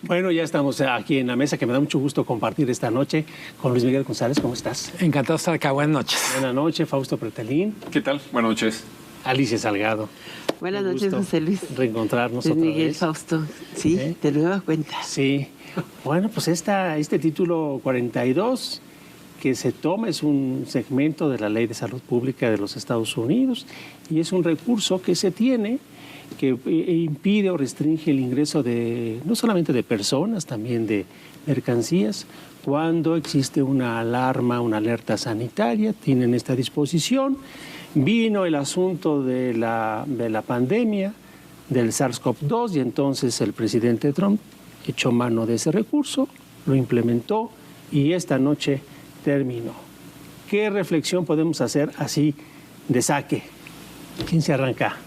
Bueno, ya estamos aquí en la mesa, que me da mucho gusto compartir esta noche con Luis Miguel González. ¿Cómo estás? Encantado de estar acá. Buenas noches. Buenas noches, Fausto Pretelín. ¿Qué tal? Buenas noches. Alicia Salgado. Buenas noches, José Luis. Reencontrarnos Luis otra Miguel vez. Fausto. Sí, de nueva cuenta. Sí. Bueno, pues este título 42 que se toma es un segmento de la Ley de Salud Pública de los Estados Unidos y es un recurso que se tiene que impide o restringe el ingreso de no solamente de personas, también de mercancías, cuando existe una alarma, una alerta sanitaria. Tienen esta disposición. Vino el asunto de la pandemia del SARS-CoV-2 y entonces el presidente Trump echó mano de ese recurso, lo implementó y esta noche terminó. ¿Qué reflexión podemos hacer así de saque? ¿Quién se arranca?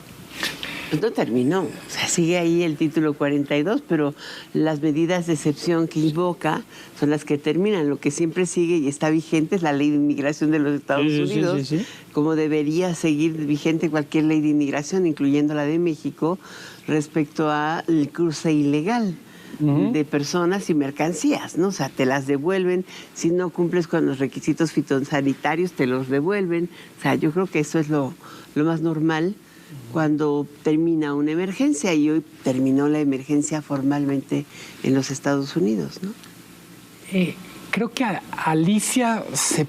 Pues no terminó, o sea, sigue ahí el título 42, pero las medidas de excepción que invoca son las que terminan. Lo que siempre sigue y está vigente es la ley de inmigración de los Estados Unidos, sí. como debería seguir vigente cualquier ley de inmigración, incluyendo la de México, respecto al cruce ilegal de personas y mercancías, ¿no? O sea, te las devuelven, si no cumples con los requisitos fitosanitarios, te los devuelven. O sea, yo creo que eso es lo más normal cuando termina una emergencia, y hoy terminó la emergencia formalmente en los Estados Unidos, ¿no? Creo que Alicia se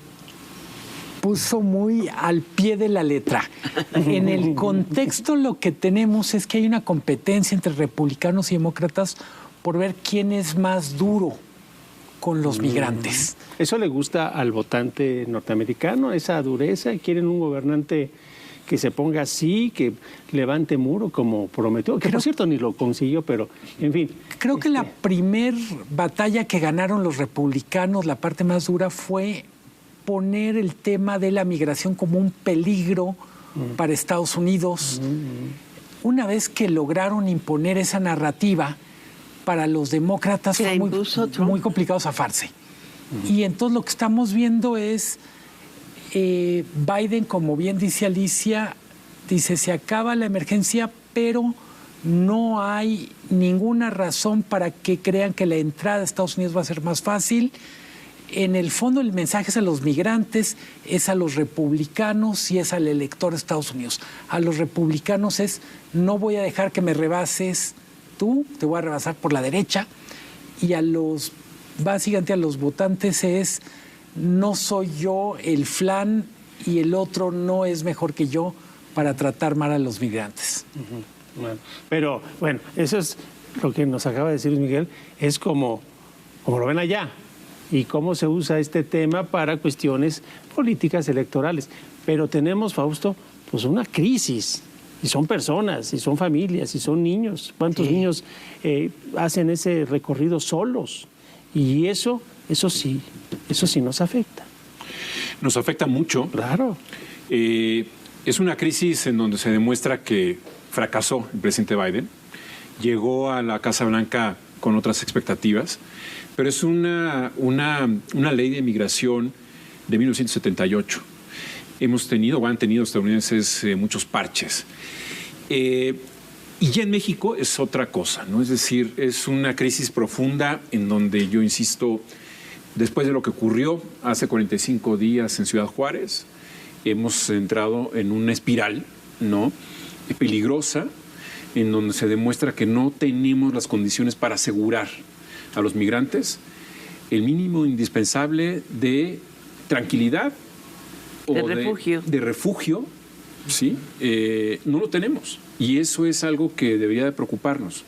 puso muy al pie de la letra. En el contexto lo que tenemos es que hay una competencia entre republicanos y demócratas por ver quién es más duro con los migrantes. ¿Eso le gusta al votante norteamericano, esa dureza? ¿Quieren un gobernante que se ponga así, que levante muro como prometió? Que por cierto ni lo consiguió, pero en fin. Creo que la primer batalla que ganaron los republicanos, la parte más dura, fue poner el tema de la migración como un peligro para Estados Unidos. Una vez que lograron imponer esa narrativa, para los demócratas fue muy complicado zafarse. Y entonces lo que estamos viendo es Biden, como bien dice Alicia, dice se acaba la emergencia, pero no hay ninguna razón para que crean que la entrada a Estados Unidos va a ser más fácil. En el fondo el mensaje es a los migrantes, es a los republicanos y es al elector de Estados Unidos. A los republicanos es no voy a dejar que me rebases tú, te voy a rebasar por la derecha. Y básicamente a los votantes es no soy yo el flan y el otro no es mejor que yo para tratar mal a los migrantes. Bueno, pero bueno, eso es lo que nos acaba de decir Miguel, es como lo ven allá y cómo se usa este tema para cuestiones políticas electorales. Pero tenemos, Fausto, pues una crisis. Y son personas, y son familias, y son niños. ¿Cuántos niños hacen ese recorrido solos? Y eso sí nos afecta. Nos afecta mucho. Claro. Es una crisis en donde se demuestra que fracasó el presidente Biden. Llegó a la Casa Blanca con otras expectativas, pero es una ley de migración de 1978. Han tenido estadounidenses muchos parches. Y ya en México es otra cosa, ¿no? Es decir, es una crisis profunda en donde yo insisto, después de lo que ocurrió hace 45 días en Ciudad Juárez, hemos entrado en una espiral, ¿no? Peligrosa, en donde se demuestra que no tenemos las condiciones para asegurar a los migrantes el mínimo indispensable de tranquilidad o de refugio, ¿sí? No lo tenemos. Y eso es algo que debería de preocuparnos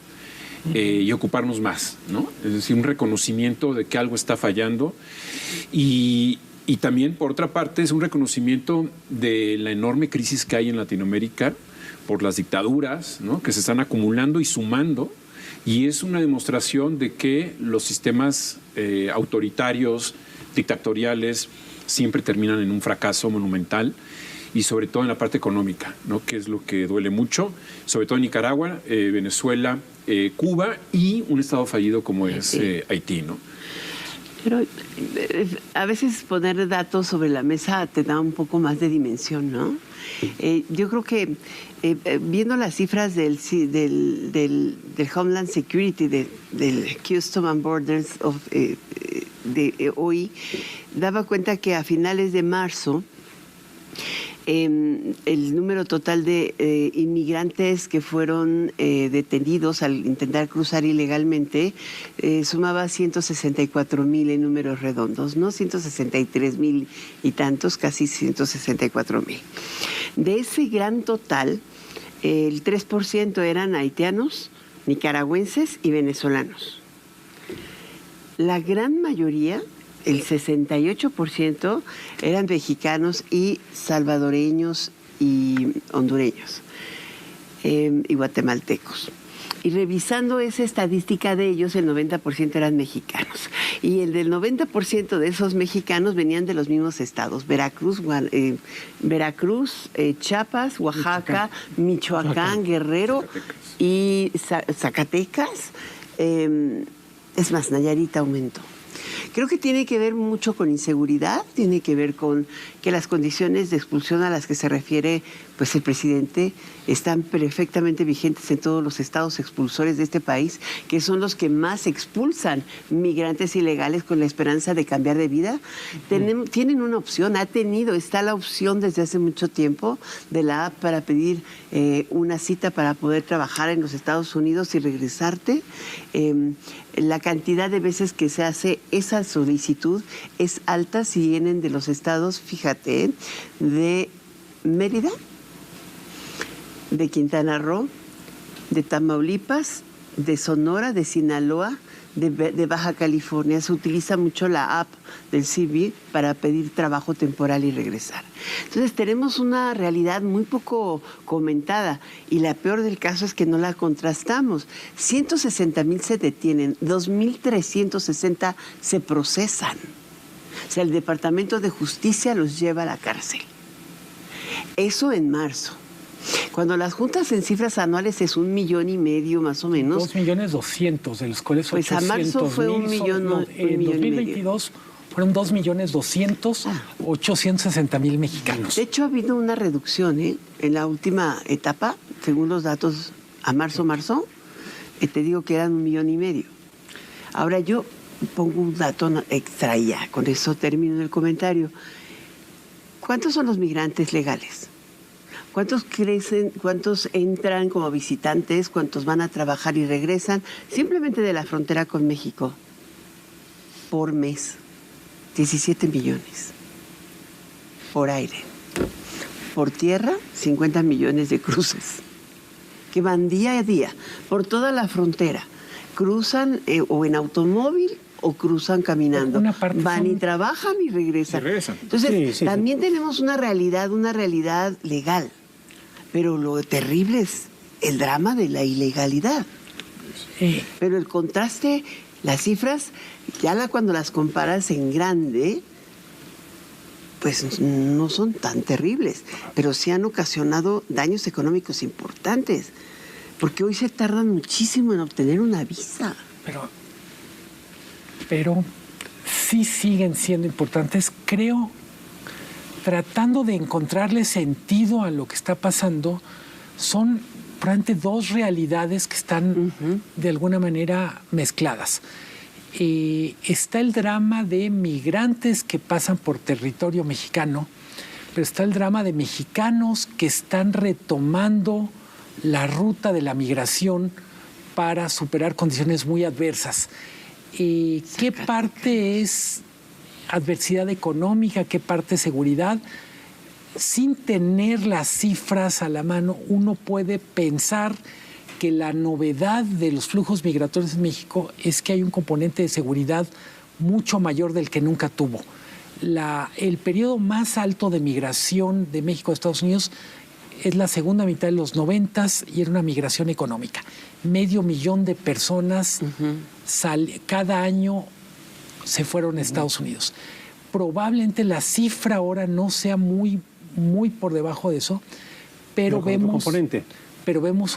y ocuparnos más, ¿no? Es decir, un reconocimiento de que algo está fallando y también, por otra parte, es un reconocimiento de la enorme crisis que hay en Latinoamérica por las dictaduras, ¿no? Que se están acumulando y sumando, y es una demostración de que los sistemas autoritarios, dictatoriales, siempre terminan en un fracaso monumental, y sobre todo en la parte económica, ¿no? Que es lo que duele mucho, sobre todo en Nicaragua, Venezuela, Cuba y un estado fallido como es Haití, ¿no? Pero a veces poner datos sobre la mesa te da un poco más de dimensión, ¿no? Yo creo que viendo las cifras del Homeland Security, del Customs and Borders de hoy, daba cuenta que a finales de marzo el número total de inmigrantes que fueron detenidos al intentar cruzar ilegalmente sumaba 164,000 en números redondos, ¿no? 163,000 y tantos, casi 164,000. De ese gran total, el 3% eran haitianos, nicaragüenses y venezolanos. La gran mayoría, el 68%, eran mexicanos y salvadoreños y hondureños y guatemaltecos. Y revisando esa estadística de ellos, el 90% eran mexicanos. Y el del 90% de esos mexicanos venían de los mismos estados: Veracruz, Chiapas, Oaxaca, Michoacán, Guerrero y Zacatecas. Es más, Nayarit aumentó. Creo que tiene que ver mucho con inseguridad, tiene que ver con que las condiciones de expulsión a las que se refiere pues el presidente están perfectamente vigentes en todos los estados expulsores de este país, que son los que más expulsan migrantes ilegales con la esperanza de cambiar de vida. Tienen una opción, está la opción desde hace mucho tiempo de la app para pedir una cita para poder trabajar en los Estados Unidos y regresarte. La cantidad de veces que se hace esa solicitud es alta si vienen de los estados, fíjate, de Mérida, de Quintana Roo, de Tamaulipas, de Sonora, de Sinaloa, de Baja California. Se utiliza mucho la app del CBP para pedir trabajo temporal y regresar. Entonces tenemos una realidad muy poco comentada y la peor del caso es que no la contrastamos. 160,000 se detienen, 2,360 se procesan. O sea, el Departamento de Justicia los lleva a la cárcel. Eso en marzo. Cuando las juntas en cifras anuales es 1,5 millones más o menos. 2,200,000, de los cuales pues a marzo fue 1 millón. En 2022 fueron 2,200,000, 860,000 mexicanos. De hecho, ha habido una reducción en la última etapa, según los datos a marzo, te digo que eran 1,5 millones. Ahora yo pongo un dato extra ya, con eso termino el comentario. ¿Cuántos son los migrantes legales? ¿Cuántos crecen, cuántos entran como visitantes, cuántos van a trabajar y regresan simplemente de la frontera con México? Por mes, 17 millones. Por aire. Por tierra, 50 millones de cruces, que van día a día por toda la frontera. Cruzan o en automóvil o cruzan caminando. Van y trabajan y regresan. Entonces, también tenemos una realidad legal. Pero lo terrible es el drama de la ilegalidad. Pero el contraste, las cifras, cuando las comparas en grande, pues no son tan terribles, pero sí han ocasionado daños económicos importantes, porque hoy se tardan muchísimo en obtener una visa. Pero sí siguen siendo importantes, creo. Tratando de encontrarle sentido a lo que está pasando, son probablemente dos realidades que están de alguna manera mezcladas. Está el drama de migrantes que pasan por territorio mexicano, pero está el drama de mexicanos que están retomando la ruta de la migración para superar condiciones muy adversas. ¿Qué parte es adversidad económica, qué parte seguridad? Sin tener las cifras a la mano, uno puede pensar que la novedad de los flujos migratorios en México es que hay un componente de seguridad mucho mayor del que nunca tuvo. El periodo más alto de migración de México a Estados Unidos es la segunda mitad de los 90s y era una migración económica. 500,000 de personas cada año se fueron a Estados Unidos. Probablemente la cifra ahora no sea muy por debajo de eso, pero vemos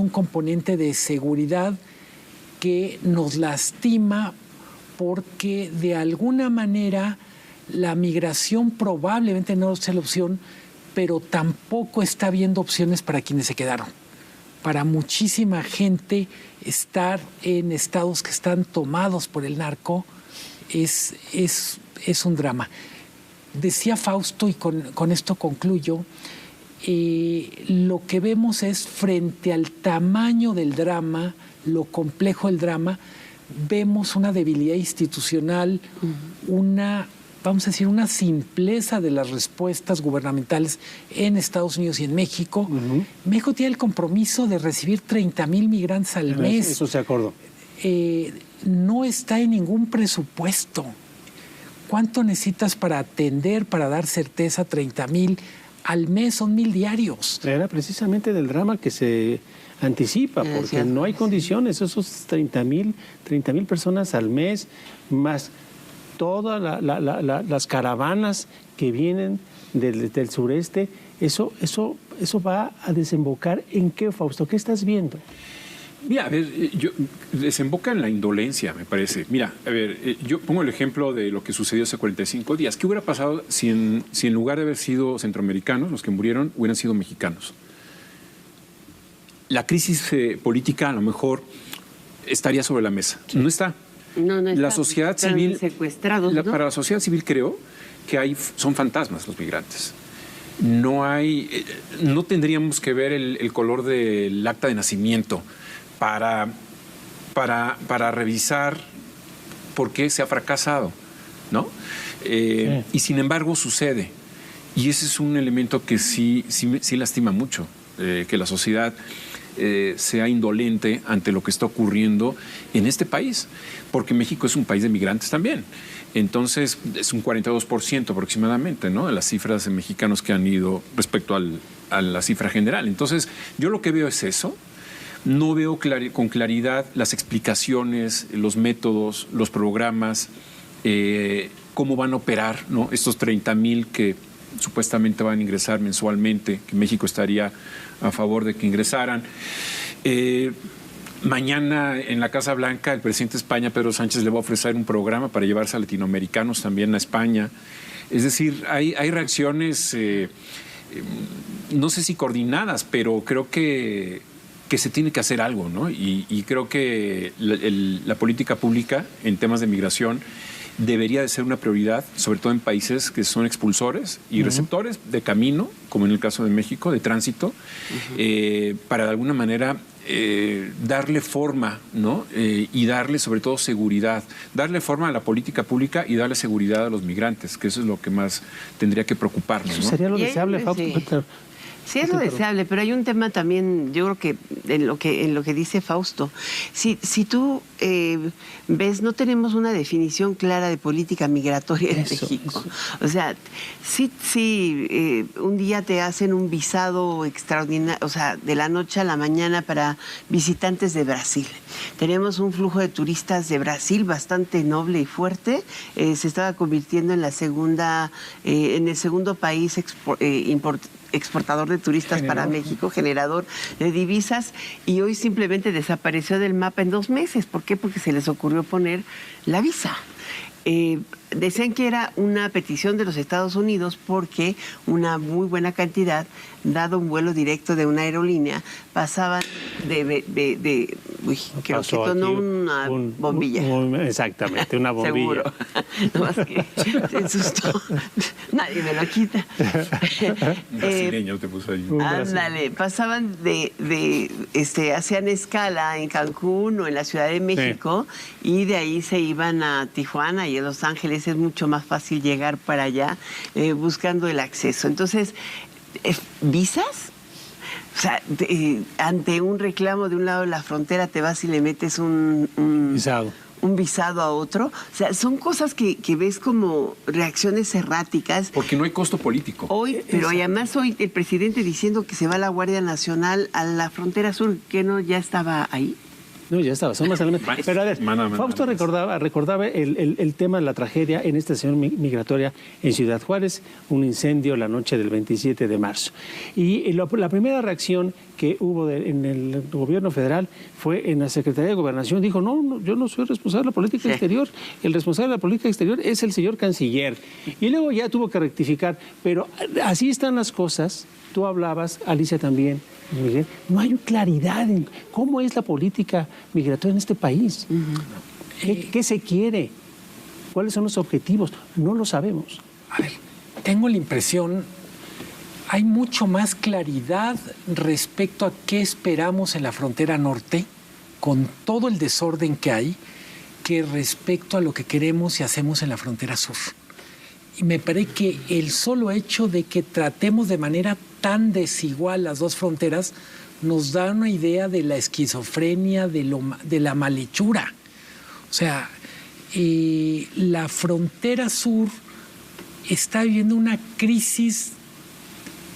un componente de seguridad que nos lastima porque de alguna manera la migración probablemente no sea la opción, pero tampoco está habiendo opciones para quienes se quedaron. Para muchísima gente, estar en estados que están tomados por el narco es un drama. Decía Fausto, y con esto concluyo, lo que vemos es, frente al tamaño del drama, lo complejo del drama, vemos una debilidad institucional, vamos a decir, una simpleza de las respuestas gubernamentales en Estados Unidos y en México. México tiene el compromiso de recibir 30,000 migrantes al mes. Eso se acordó. No está en ningún presupuesto. ¿Cuánto necesitas para atender, para dar certeza a 30,000 al mes? Son 1,000 diarios. Era precisamente del drama que se anticipa, porque no hay condiciones. Esos 30,000 personas al mes, más todas las caravanas que vienen del sureste, eso va a desembocar ¿en qué, Fausto? ¿Qué estás viendo? Mira, a ver, desemboca en la indolencia, me parece. Mira, a ver, yo pongo el ejemplo de lo que sucedió hace 45 días. ¿Qué hubiera pasado si en lugar de haber sido centroamericanos, los que murieron, hubieran sido mexicanos? La crisis política a lo mejor estaría sobre la mesa. Sí. No está. No está. La sociedad civil, secuestrados, ¿no? Para la sociedad civil creo que son fantasmas los migrantes. No tendríamos que ver el color del acta de nacimiento para revisar por qué se ha fracasado, ¿no? Sí. Y sin embargo sucede. Y ese es un elemento que sí lastima mucho, que la sociedad sea indolente ante lo que está ocurriendo en este país, porque México es un país de migrantes también. Entonces, es un 42% aproximadamente, ¿no?, de las cifras de mexicanos que han ido respecto a la cifra general. Entonces, yo lo que veo es eso. No veo con claridad las explicaciones, los métodos, los programas, cómo van a operar, ¿no?, estos 30,000 que supuestamente van a ingresar mensualmente, que México estaría a favor de que ingresaran. Mañana en la Casa Blanca el presidente de España, Pedro Sánchez, le va a ofrecer un programa para llevarse a latinoamericanos también a España. Es decir, hay reacciones, no sé si coordinadas, pero creo que se tiene que hacer algo, ¿no? Y creo que la política pública en temas de migración debería de ser una prioridad, sobre todo en países que son expulsores y receptores de camino, como en el caso de México, de tránsito, para de alguna manera darle forma, ¿no? Y darle sobre todo seguridad, darle forma a la política pública y darle seguridad a los migrantes, que eso es lo que más tendría que preocuparnos, ¿no? Eso sería lo deseable, Fausto. Sí, es lo deseable, pero hay un tema también, yo creo que en lo que dice Fausto. Si tú ves, no tenemos una definición clara de política migratoria en México. O sea, sí, un día te hacen un visado extraordinario, o sea, de la noche a la mañana para visitantes de Brasil. Tenemos un flujo de turistas de Brasil bastante noble y fuerte. Se estaba convirtiendo en en el segundo país exportador de turistas para México, generador de divisas, y hoy simplemente desapareció del mapa en 2 meses. ¿Por qué? Porque se les ocurrió poner la visa. Decían que era una petición de los Estados Unidos porque una muy buena cantidad, dado un vuelo directo de una aerolínea, pasaban creo que tonó una bombilla. Exactamente, una bombilla. Seguro. No más que se asustó. Nadie me lo quita. Un brasileño te puso ahí. Ándale, pasaban hacían escala en Cancún o en la Ciudad de México, y de ahí se iban a Tijuana, y en Los Ángeles es mucho más fácil llegar para allá buscando el acceso. Entonces, ¿visas? O sea, ante un reclamo de un lado de la frontera te vas y le metes un visado a otro. O sea, son cosas que ves como reacciones erráticas. Porque no hay costo político. Pero además hoy el presidente diciendo que se va la Guardia Nacional a la frontera sur, ¿que no ya estaba ahí? No, ya estaba, son más elementos. Pero a ver, Fausto recordaba el tema de la tragedia en esta estación migratoria en Ciudad Juárez, un incendio la noche del 27 de marzo. Y la primera reacción que hubo en el gobierno federal fue en la Secretaría de Gobernación, dijo, no, yo no soy responsable de la política exterior, el responsable de la política exterior es el señor canciller. Y luego ya tuvo que rectificar, pero así están las cosas. Tú hablabas, Alicia también, Miguel, no hay claridad en cómo es la política migratoria en este país. ¿Qué se quiere? ¿Cuáles son los objetivos? No lo sabemos. A ver, tengo la impresión, hay mucho más claridad respecto a qué esperamos en la frontera norte, con todo el desorden que hay, que respecto a lo que queremos y hacemos en la frontera sur. Y me parece que el solo hecho de que tratemos de manera tan desigual las dos fronteras nos da una idea de la esquizofrenia, de la malhechura. O sea, la frontera sur está viviendo una crisis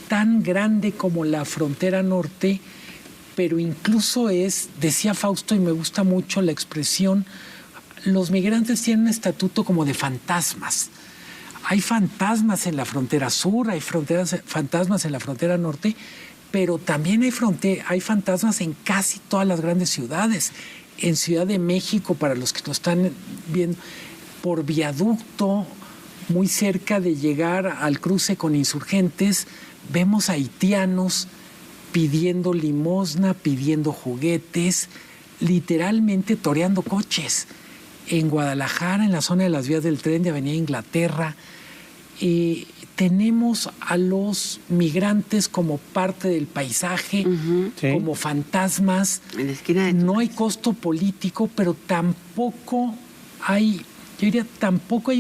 tan grande como la frontera norte, pero incluso decía Fausto, y me gusta mucho la expresión, los migrantes tienen un estatuto como de fantasmas. Hay fantasmas en la frontera sur, hay fantasmas en la frontera norte, pero también hay fantasmas en casi todas las grandes ciudades. En Ciudad de México, para los que nos están viendo, por Viaducto, muy cerca de llegar al cruce con Insurgentes, vemos haitianos pidiendo limosna, pidiendo juguetes, literalmente toreando coches. En Guadalajara, en la zona de las vías del tren de Avenida Inglaterra, tenemos a los migrantes como parte del paisaje, como fantasmas. En la esquina de no hay costo político, pero tampoco hay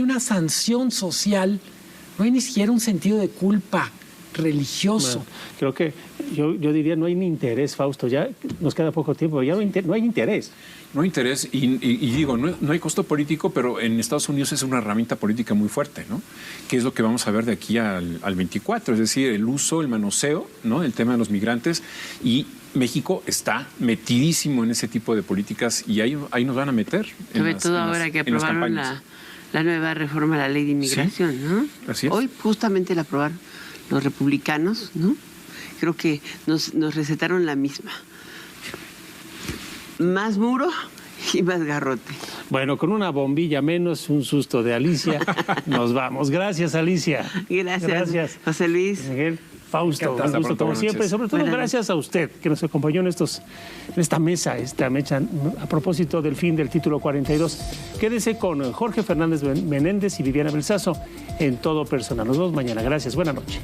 una sanción social, no hay ni siquiera un sentido de culpa religioso. Bueno, creo que yo diría no hay ni interés, Fausto, ya nos queda poco tiempo, ya no hay interés. No hay interés y digo, no hay costo político, pero en Estados Unidos es una herramienta política muy fuerte, ¿no? Que es lo que vamos a ver de aquí al 24, es decir, el uso, el manoseo, ¿no? El tema de los migrantes, y México está metidísimo en ese tipo de políticas y ahí nos van a meter. Sobre todo ahora que aprobaron la nueva reforma a la ley de inmigración, ¿sí? ¿No? Así es. Hoy justamente la aprobaron los republicanos, ¿no? Creo que nos recetaron la misma. Más muro y más garrote. Bueno, con una bombilla menos, un susto de Alicia, nos vamos. Gracias, Alicia. Gracias. José Luis. Miguel, Fausto, un gusto como siempre. Sobre todo gracias a usted que nos acompañó en esta mesa a propósito del fin del título 42. Quédese con Jorge Fernández Menéndez y Viviana Belsazo en Todo Personal. Nos vemos mañana. Gracias. Buenas noches.